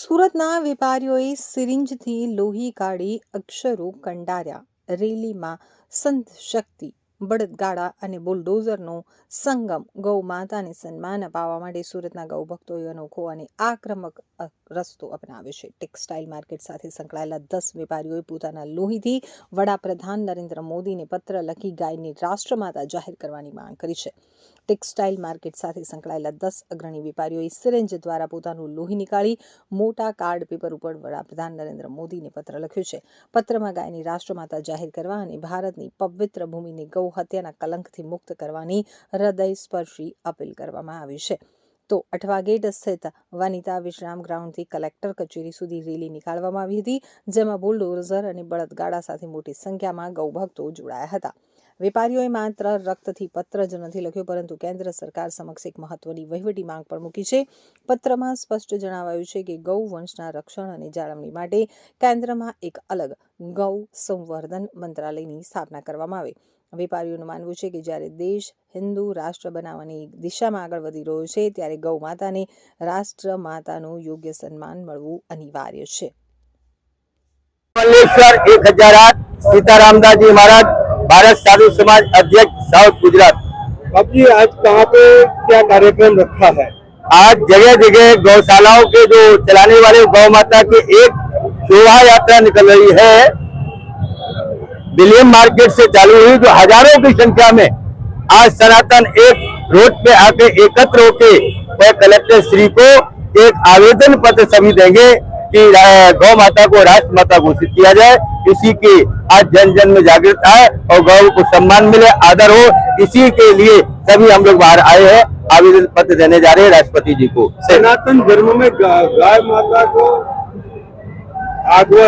સુરતના વેપારીઓએ સિરિંજથી લોહી કાઢી અક્ષરો કંડાર્યા. રેલીમાં સંત શક્તિ, બળદગાડા અને બુલડોઝરનો સંગમ. ગૌ માતાને સન્માન અપાવવા માટે સુરતના ગૌ ભક્તોએ અનોખો અને આક્રમક રસ્તો અપનાવ્યો છે. ટેક્સટાઇલ માર્કેટ સાથે સંકળાયેલા 10 વેપારીઓએ પોતાના લોહીથી વડાપ્રધાન નરેન્દ્ર મોદીને પત્ર લખી ગાયને રાષ્ટ્રમાતા જાહેર કરવાની માંગ કરી છે. ટેક્સટાઇલ માર્કેટ સાથે સંકળાયેલા 10 અગ્રણી વેપારીઓએ સિરિંજ દ્વારા પોતાનું લોહી નીકાળી મોટા કાર્ડ પેપર ઉપર વડાપ્રધાન નરેન્દ્ર મોદીને પત્ર લખ્યો છે. પત્રમાં ગાયની રાષ્ટ્રમાતા જાહેર કરવા અને ભારતની પવિત્ર ભૂમિને ગૌ હત્યાના કલંકથી મુક્ત કરવાની હૃદયસ્પર્શી અપીલ કરવામાં આવી છે. તો અઠવા ગેટ સ્થિત વનિતા વિશ્રામ ગ્રાઉન્ડથી કલેક્ટર કચેરી સુધી રેલી નીકાળવામાં આવી હતી, જેમાં બુલડોઝર અને બળદગાડા સાથે મોટી સંખ્યામાં ગૌભક્તો જોડાયા હતા. વેપારીઓએ માત્ર રક્તથી પત્ર જ નથી લખ્યો, પરંતુ કેન્દ્ર સરકાર સમક્ષ એક મહત્વની વહીવટી માંગ પણ મૂકી છે. પત્રમાં સ્પષ્ટ જણાવાયું છે કે ગૌ વંશના રક્ષણ અને જાળવણી માટે કેન્દ્રમાં એક અલગ ગૌ સંવર્ધન મંત્રાલયની સ્થાપના કરવામાં આવે. વેપારીઓનું માનવું છે કે જ્યારે દેશ હિન્દુ રાષ્ટ્ર બનાવવાની દિશામાં આગળ વધી રહ્યો છે, ત્યારે ગૌ માતાને રાષ્ટ્ર માતાનું યોગ્ય સન્માન મળવું અનિવાર્ય છે. सीतारामदास जी महाराज, भारत साधु समाज अध्यक्ष साउथ गुजरात। अब जी आज कहाँ पे क्या कार्यक्रम रखा है? आज जगह जगह गौशालाओं के जो चलाने वाले गौ माता की एक शोभा यात्रा निकल रही है। विलियम मार्केट से चालू हुई, जो हजारों की संख्या में आज सनातन एक रोड पे आके एकत्र होके वह कलेक्टर श्री को एक आवेदन पत्र सभी देंगे कि गौ माता को राष्ट्र माता घोषित किया जाए। इसी की आज जन जन में जागृत आए और गौ को सम्मान मिले, आदर हो, इसी के लिए सभी हम लोग बाहर आए हैं, आवेदन पत्र देने जा रहे हैं राष्ट्रपति जी को। सनातन धर्म में गाय माता को आगवा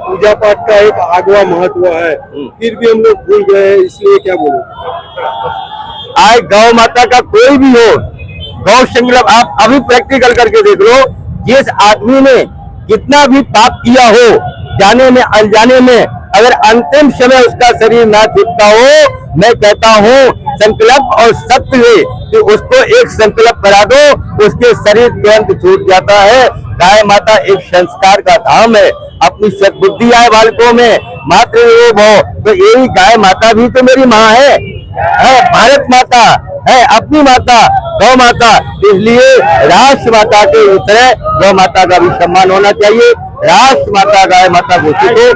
पूजा पाठ का एक आगवा महत्व है, फिर भी हम लोग भूल गए हैं, इसलिए क्या बोलो? आज गौ माता का कोई भी हो, गौ संकल्प आप अभी प्रैक्टिकल करके देख लो। जिस आदमी ने कितना भी पाप किया हो, जाने में अनजाने में, अगर अंतिम समय उसका शरीर ना छूटता हो, मैं कहता हूँ संकल्प और सत्य है कि उसको एक संकल्प करा दो, उसके शरीर तुरंत छूट जाता है। गाय माता एक संस्कार का धाम है, अपनी सद्बुद्धि आए बालकों में, मातृ भाव, तो यही गाय माता भी तो मेरी माँ है, भारत माता है, अपनी माता गौ माता। इसलिए राष्ट्र माता के तरह गौ माता का भी सम्मान होना चाहिए। राष्ट्र माता गाय माता घोषित हो,